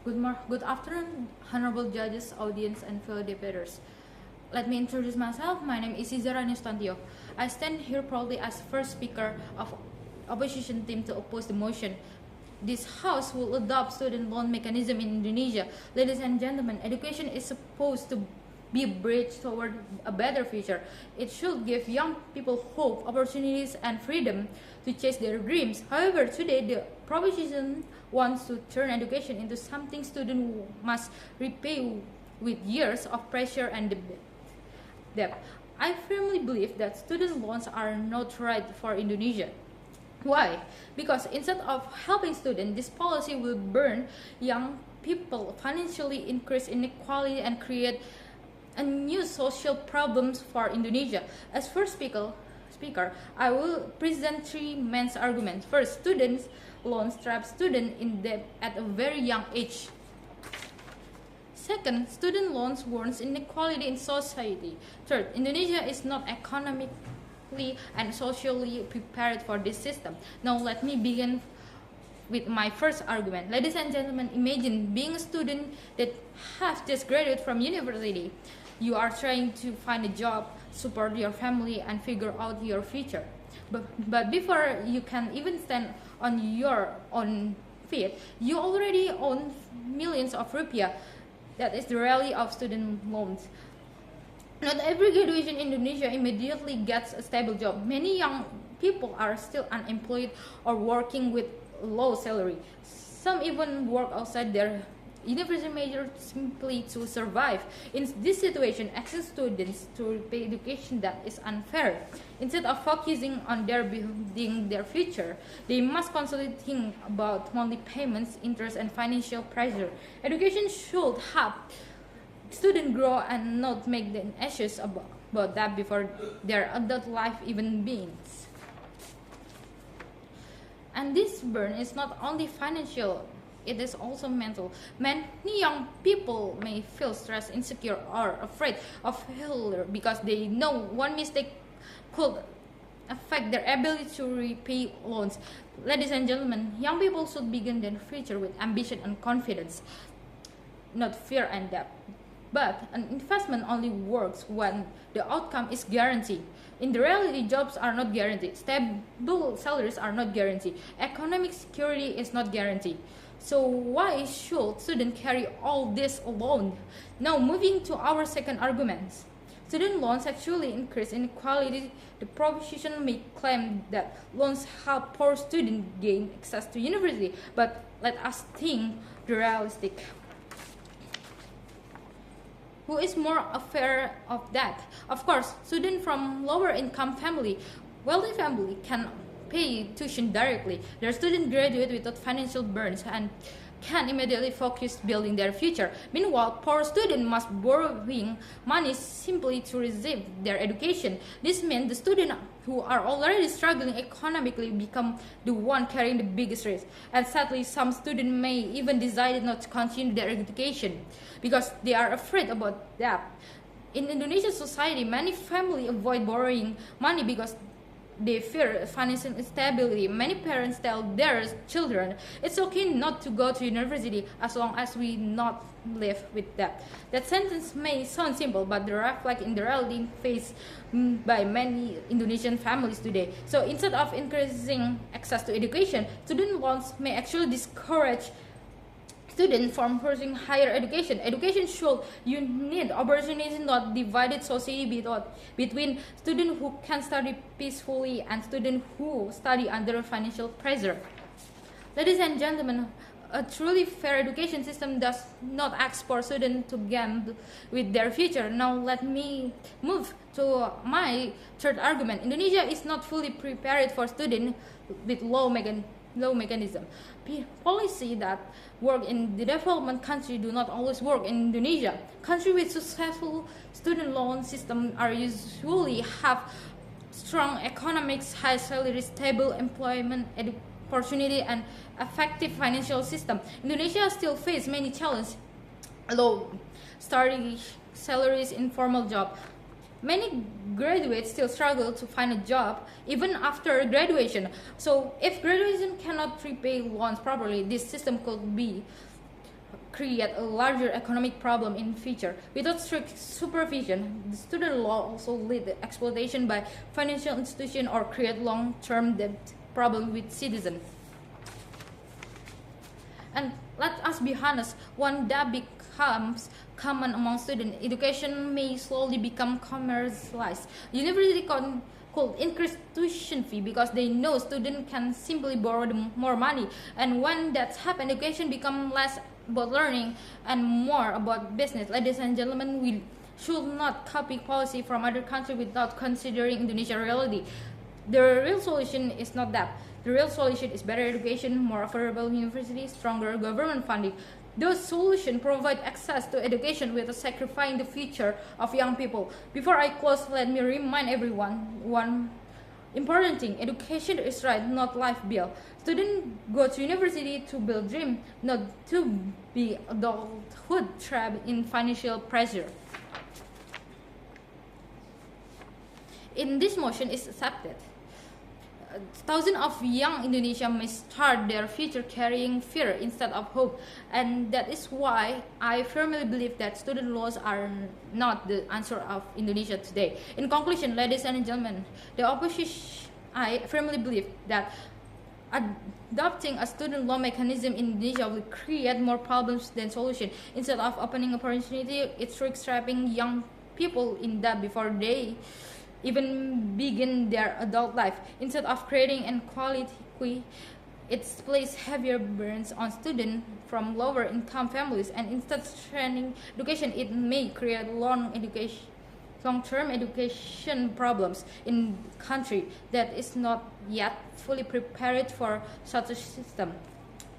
Good afternoon, honorable judges, audience, and fellow debaters. Let me introduce myself. My name is Rania. I stand here proudly as first speaker of opposition team to oppose the motion. This House will adopt student loan mechanism in Indonesia. Ladies and gentlemen, education is supposed to be a bridge toward a better future. It should give young people hope, opportunities, and freedom to chase their dreams. However, today the proposition wants to turn education into something students must repay with years of pressure and debt. I firmly believe that student loans are not right for Indonesia. Why? Because instead of helping students, this policy will burn young people, financially increase inequality, and create a new social problems for Indonesia. As first speaker, I will present three main arguments. First, students loans trap students in debt at a very young age. Second, student loans warns inequality in society. Third, Indonesia is not economically and socially prepared for this system. Now let me begin with my first argument. Ladies and gentlemen, imagine being a student that have just graduated from university. You are trying to find a job, support your family, and figure out your future. But before you can even stand on your own feet, you already own millions of rupiah. That is the reality of student loans. Not every graduation in Indonesia immediately gets a stable job. Many young people are still unemployed or working with low salary. Some even work outside their university major simply to survive. In this situation, asking students to repay education that is unfair. Instead of focusing on building their future, they must constantly think about monthly payments, interest, and financial pressure. Education should help students grow and not make them anxious about that before their adult life even begins. And this burn is not only financial, it is also mental. Many young people may feel stressed, insecure, or afraid of failure because they know one mistake could affect their ability to repay loans. Ladies and gentlemen, young people should begin their future with ambition and confidence, not fear and debt. But an investment only works when the outcome is guaranteed. In the reality, jobs are not guaranteed. Stable salaries are not guaranteed. Economic security is not guaranteed. So why should students carry all this alone? Now moving to our second argument. Student loans actually increase inequality. The proposition may claim that loans help poor students gain access to university, but let us think the realistic. Who is more aware of that? Of course, students from lower income family, wealthy family can pay tuition directly. Their students graduate without financial burdens and can immediately focus building their future. Meanwhile, poor students must borrowing money simply to receive their education. This means the students who are already struggling economically become the one carrying the biggest risk. And sadly, some students may even decide not to continue their education because they are afraid about that. In Indonesian society, many families avoid borrowing money because they fear financial instability. Many parents tell their children, it's okay not to go to university as long as we not live with that. That sentence may sound simple, but they reflect in the reality faced by many Indonesian families today. So instead of increasing access to education, student loans may actually discourage students from pursuing higher education. Education should unite opportunities, not divided society between students who can study peacefully and students who study under financial pressure. Ladies and gentlemen, a truly fair education system does not ask for students to gamble with their future. Now let me move to my third argument. Indonesia is not fully prepared for students with low mechanism. Policy that work in the development country do not always work in Indonesia. Countries with successful student loan system are usually have strong economics, high salary, stable employment, opportunity, and effective financial system. Indonesia still face many challenges: low starting salaries, informal job. Many graduates still struggle to find a job even after graduation. So if graduation cannot repay loans properly, this system could be create a larger economic problem in future. Without strict supervision, the student law also lead to exploitation by financial institutions or create long-term debt problem with citizens. And let us be honest, when that becomes common among students, education may slowly become commercialized. University could increase tuition fee because they know students can simply borrow more money. And when that happens, education becomes less about learning and more about business. Ladies and gentlemen, we should not copy policy from other countries without considering Indonesian reality. The real solution is not that. The real solution is better education, more affordable universities, stronger government funding. Those solutions provide access to education without sacrificing the future of young people. Before I close, let me remind everyone one important thing: education is right, not life bill. Students go to university to build dreams, not to be adulthood trapped in financial pressure. In this motion is accepted, thousands of young Indonesians may start their future carrying fear instead of hope, and that is why I firmly believe that student laws are not the answer of Indonesia today. In conclusion, ladies and gentlemen, I firmly believe that adopting a student law mechanism in Indonesia will create more problems than solutions. Instead of opening opportunity, it's trapping young people in debt before they even begin their adult life. Instead of creating inequality, it places heavier burdens on students from lower income families, and instead of strengthening education, it may create long-term education problems in a country that is not yet fully prepared for such a system.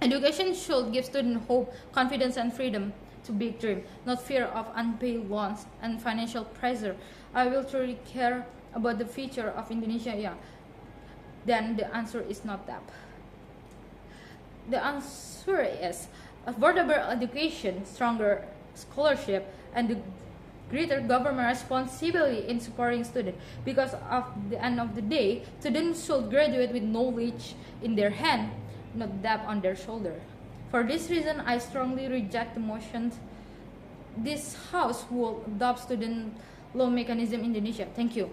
Education should give students hope, confidence, and freedom to big dream, not fear of unpaid loans and financial pressure. I will truly care about the future of Indonesia, then the answer is not that. The answer is affordable education, stronger scholarship, and the greater government responsibility in supporting students. Because at the end of the day, students should graduate with knowledge in their hand, not debt on their shoulder. For this reason, I strongly reject the motion this House will adopt student law mechanism in Indonesia. Thank you.